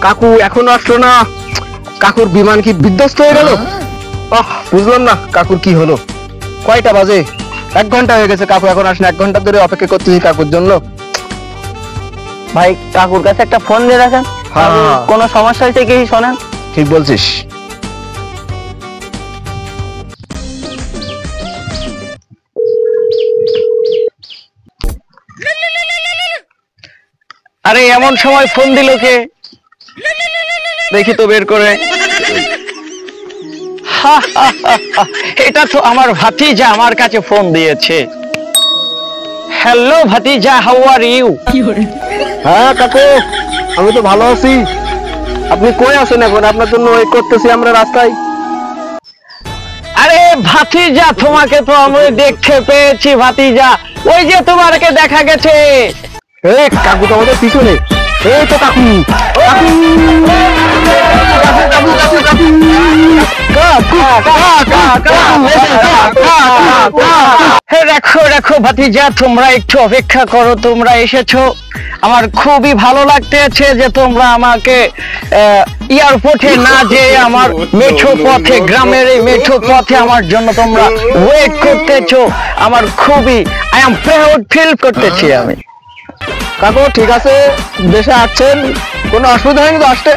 কাকু এখনো আসলো না। কাকুর বিমান কি বিধ্বস্ত হয়ে গেল? বুঝলাম না কাকুর কি হলো। কয়টা বাজে? 1 ঘন্টা হয়ে গেছে, কাকু এখন আসেন। 1 ঘন্টা ধরে অপেক্ষা করতেছি কাকুর জন্য। ভাই কাকুর কাছে একটা ফোন দিয়ে রাখেন, কোনো সমস্যা হয়েছে কি শোনেন। ঠিক বলছিস। আরে এমন সময় ফোন দিল কে? দেখি তো বের করে। এটা তো আমার ভাতিজা আমার কাছে ফোন দিয়েছে। হ্যালো ভাতিজা, হাউ আর ইউ? হ্যাঁ কাকু, আমি তো ভালো আছি। আপনি কই আছেন এখন? আপনার জন্য ওয়েট করতেছি আমরা রাস্তায়। আরে ভাতিজা, তোমাকে তো আমি দেখতে পেয়েছি ভাতিজা, ওই যে তোমাকে দেখা গেছে। এই কাকু তো আমাদের পিছনে। এই তো কাকু, কাকু রাখো রাখো ভাতিজা, তোমরা একটু অপেক্ষা করো। তোমরা এসেছো, আমার খুবই ভালো লাগতেছে যে তোমরা আমাকে এয়ারপোর্টে না যে আমার মেঠো পথে, গ্রামের এই মেঠো পথে আমার জন্য তোমরা ওয়েট করতেছো। আমার খুবই আই এম প্রাউড ফিল করতেছি আমি। কাকু ঠিক আছে, দেশে আসছেন, কোনো অসুবিধা হয়নি তো আসতে?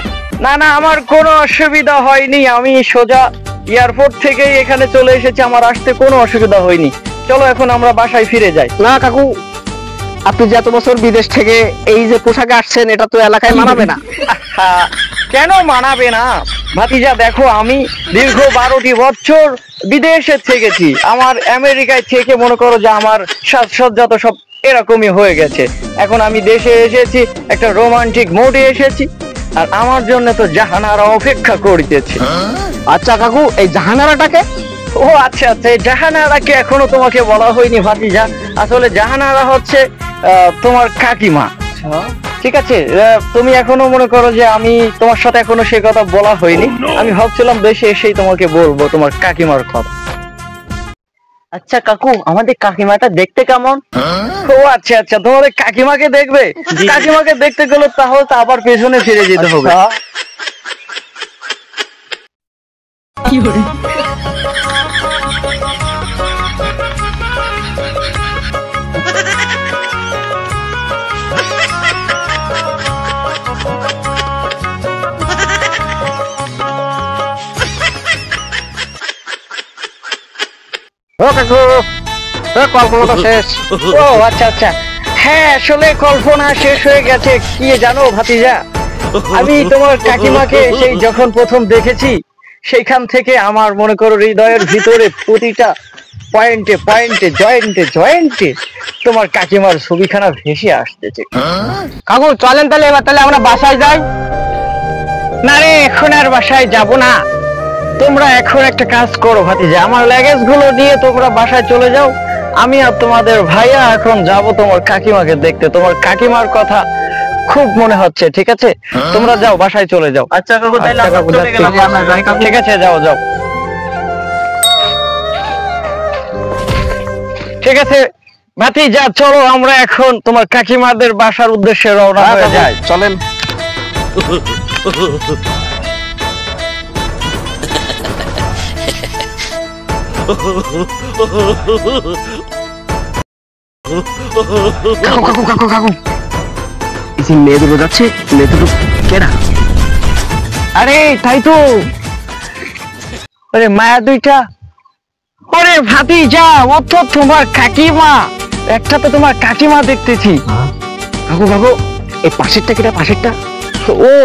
না না, আমার কোনো অসুবিধা হয়নি। আমি সোজা এয়ারপোর্ট থেকেই এখানে চলে এসেছি, আমার আসতে কোনো অসুবিধা হয়নি। চলো এখন আমরা বাসায় ফিরে যাই। না কাকু, আপনি যে এত বছর বিদেশ থেকে এই যে পোশাকে আসছেন, এটা তো এলাকায় মানাবে না। কেন মানাবে না ভাতিজা? দেখো, আমি দীর্ঘ 12টি বছর বিদেশে থেকেছি। আমার আমেরিকায় থেকে মনে করো যে আমার সাজসজ্জা তো সব এরকমই হয়ে গেছে। এখন আমি দেশে এসেছি, একটা রোমান্টিক মোডে এসেছি, আর আমার জন্য তো জাহানারা অপেক্ষা করিতেছে। আচ্ছা কাকু, এই জাহানারাটাকে? ও আচ্ছা আচ্ছা, এই জাহানারাকে এখনো তোমাকে বলা হয়নি ভাতিজা। আসলে জাহানারা হচ্ছে তোমার কাকিমা। ঠিক আছে, তুমি এখনো মনে করো যে আমি তোমার সাথে এখনো সে কথা বলা হয়নি। আমি ভাবছিলাম দেশে এসেই তোমাকে বলবো তোমার কাকিমার কথা। আচ্ছা কাকু, আমাদের কাকিমাটা দেখতে কেমন? ও আচ্ছা আচ্ছা, তোমাদের কাকিমাকে দেখবে? কাকিমাকে দেখতে গেলে তাহলে তো আবার পেছনে ফিরে যেতে হবে। কি করে? ও কাকু, কল্পনা শেষ? ও আচ্ছা আচ্ছা, হ্যাঁ আসলে কল্পনা শেষ হয়ে গেছে। কি জানো ভাতিজা, আমি তোমার কাকিমাকে সেই যখন প্রথম দেখেছি, সেইখান থেকে আমার মনে করো হৃদয়ের ভিতরে প্রতিটা পয়েন্টে পয়েন্টে জয়েন্টে জয়েন্টে তোমার কাকিমার ছবিখানা ভেসে আসতেছে। কাকু চলেন তাহলে, এবার তাহলে আমরা বাসায় যাই। না রে, এখন আর বাসায় যাব না। তোমরা এখন একটা কাজ করো ভাতিজা, আমার লাগেজ গুলো নিয়ে তোমরা বাসায় চলে যাও। আমি আর তোমাদের ভাইয়া এখন যাব তোমার কাকিমাকে দেখতে। তোমার কাকিমার কথা খুব মনে হচ্ছে। ঠিক আছে, তোমরা যাও, বাসায় চলে যাও। আচ্ছা কাকু, তাহলে আমরা চলে গেলাম। ঠিক আছে, যাও যাও। ঠিক আছে ভাতিজা, চলো আমরা এখন তোমার কাকিমাদের বাসার উদ্দেশ্যে রওনা হয়ে যাই। চলেন। কাকু কাকু কাকু কাকু, এই যে মেয়ে দুটো যাচ্ছে, মেয়ে দুটো কেডা? আরে তাই তো, আরে মায়া দুইটা। আরে ভাতিজা, ও তো তোমার কাকিমা। একটা তো তোমার কাকিমা দেখতেছি। কাকু কাকু, এই পাশেরটা কেডা? পাশেরটা? ও,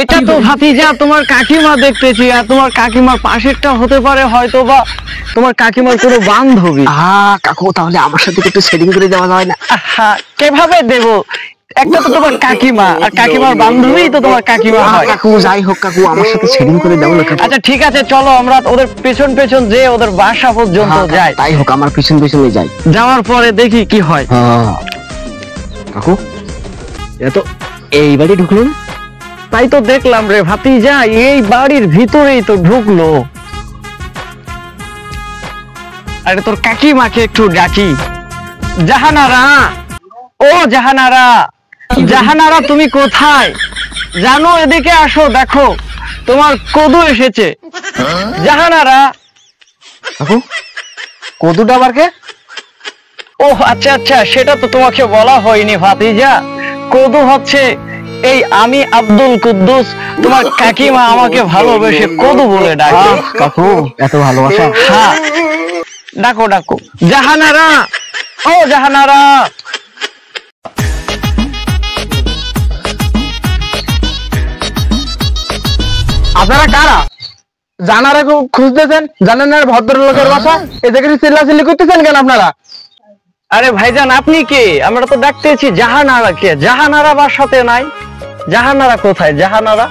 এটা তো ভাতিজা তোমার কাকিমা দেখতেছি। আর তোমার কাকিমার পাশেরটা হতে পারে হয়তো বা তোমার কাকিমার কোনো বান্ধবী। কাকু, তাহলে আমার সাথে একটু সেটিং করে দেওয়া যায় না? কিভাবে দেব? একটা তো তোমার কাকিমা, আর কাকিমার বান্ধবী তো তোমার কাকিমা হয়। কাকু যাই হোক কাকু, আমার সাথে সেটিং করে দাও না। আচ্ছা ঠিক আছে, চলো আমরা ওদের পেছন পেছন যে ওদের বাসা পর্যন্ত যাই। তাই হোক, আমার পিছন পিছনে যাই। যাওয়ার পরে দেখি কি হয়। কাকু, এত এই বাড়ি ঢুকলো না? তাই তো দেখলাম রে ভাতিজা, এই বাড়ির ভিতরেই তো ঢুকলো। আরে তোর কাকিমাকে একটু ডাকি। জাহানারা, ও জাহানারা, জাহানারা তুমি কোথায়? জানো, এদিকে আসো, দেখো তোমার কদু এসেছে। জাহানারা। কাকু কদুটা আবার কে? ও আচ্ছা আচ্ছা, সেটা তো তোমাকে বলা হয়নি ভাতিজা। কদু হচ্ছে এই আমি আব্দুল কুদ্দুস, তোমার কাকিমা আমাকে ভালোবেসে কদু বলে ডাকে। কাকু এত ভালোবাসা? হ্যাঁ, ডাকো ডাকো। জাহানারা, ও জাহানারা। আপনারা কারা? জানারা খুঁজতেছেন? জানেন না ভদ্রলোকের বাসা? এদিকে চিল্লাচিল্লি করতেছেন কেন আপনারা? আরে ভাইজান, আপনি কে? আমরা তো ডাকতেছি জাহানারা কে। জাহানারা বাসাতে নাই। জাহানারা কোথায়? জাহানারা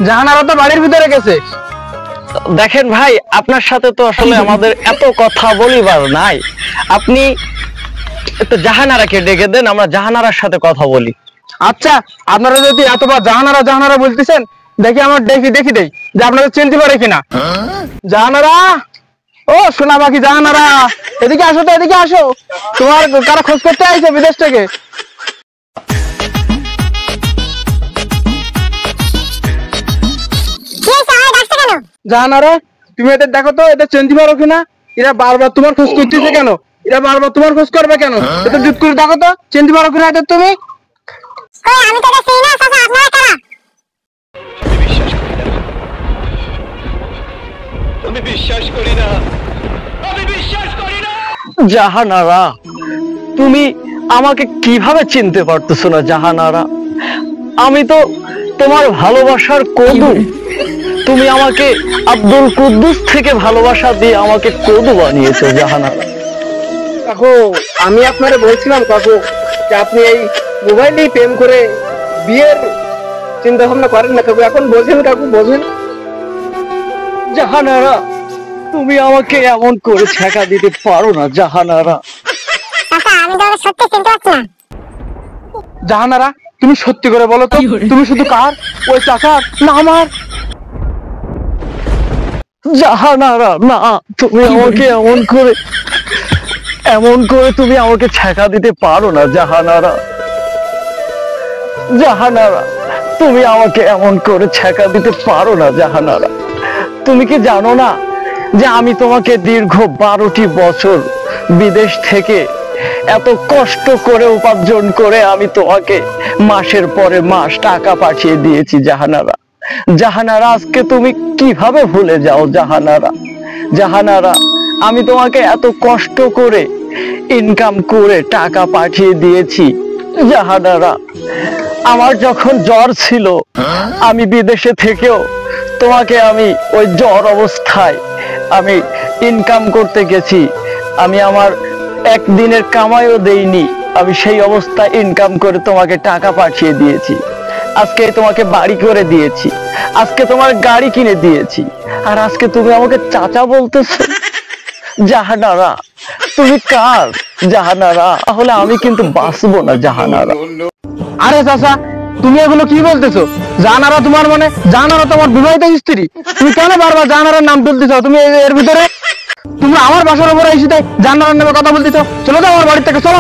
জাহানারা তো বাড়ির ভিতরে গেছে। দেখেন ভাই, আপনার সাথে তো আসলে আমাদের এত কথা বলিবার নাই। আপনি একটু জাহানারাকে ডেকে দেন, আমরা জাহানারার সাথে কথা বলি। আচ্ছা, আপনারা যদি এতবার জাহানারা জাহানারা বলতেছেন, দেখি আমার দেখি দেই যে আপনাদের চিনতে পারে কিনা। জাহানারা, ও সোনা পাখি জাহানারা, এদিকে আসো তো, এদিকে আসো। তোমার কারা খোঁজ করতে আইছে বিদেশ থেকে। জাহানারা, তুমি এদের দেখো তো, এদের চিনতে পারো কিনা। এরা বারবার তোমার খোঁজ করতেছে কেন? এরা বারবার তোমার খোঁজ করবে কেন? এদের জুত করে দেখো তো, চিনতে পারো কিনা এদের তুমি। আমি তো দেখি না চাচা, আপনারা কারা? জাহানারা, তুমি আমাকে কিভাবে চিনতে পারতেছো না জাহানারা? আমি তো তোমার ভালোবাসার কদু। তুমি আমাকে আব্দুল কুদ্দুস থেকে ভালোবাসা দিয়ে আমাকে কদু বানিয়েছো জাহানারা। কাকু, আমি আপনারে বলছিলাম কাকু যে আপনি এই মোবাইলেই প্রেম করে বিয়ের চিন্তা ভাবনা করেন না কাকু। এখন বোঝেন কাকু, বোঝেন। জাহানারা, তুমি আমাকে এমন করে ছেঁকা দিতে পারো না জাহানারা। চাচা, আমি তো সত্যি চিনতে পারছি না। জাহানারা, তুমি সত্যি করে বলো তো, তুমি শুধু কার? ওই চাচার না আমার? জাহানারা, না, তুমি আমাকে এমন করে তুমি আমাকে ছেঁকা দিতে পারো না জাহানারা। জাহানারা, তুমি আমাকে এমন করে ছেঁকা দিতে পারো না জাহানারা। তুমি কি জানো না যে আমি তোমাকে দীর্ঘ 12টি বছর বিদেশ থেকে এত কষ্ট করে উপার্জন করে আমি তোমাকে মাসের পরে মাস টাকা পাঠিয়ে দিয়েছি জাহানারা। জাহানারা, আজকে তুমি কিভাবে ভুলে যাও জাহানারা? জাহানারা, আমি তোমাকে এত কষ্ট করে ইনকাম করে টাকা পাঠিয়ে দিয়েছি জাহানারা। আমার যখন জ্বর ছিল, আমি বিদেশে থেকেও তোমাকে আমি ওই জ্বর অবস্থায় আমি ইনকাম করতে গেছি। আমি আমার একদিনের কামাইও দেইনি, আমি সেই অবস্থায় ইনকাম করে তোমাকে টাকা পাঠিয়ে দিয়েছি। আজকে তোমাকে বাড়ি করে দিয়েছি, আজকে তোমার গাড়ি কিনে দিয়েছি, আর আজকে তুমি আমাকে চাচা বলতেছো? জাহানারা, তুমি কার জাহানারা? তাহলে আমি কিন্তু বাঁচবো না জাহানারা। আরে চাচা, তুমি এগুলো কি বলতেছো? জাহানারা তোমার মানে? জাহানারা তোমার বিবাহিত স্ত্রী। তুমি কেন বারবার জাহানারার নাম তুলতেছো? তুমি এর ভিতরে তুমি আমার বাসার উপরে এসে তাই জাহানারার নামে কথা বলতেছো? চলো তো আমার বাড়ি থেকে, চলো।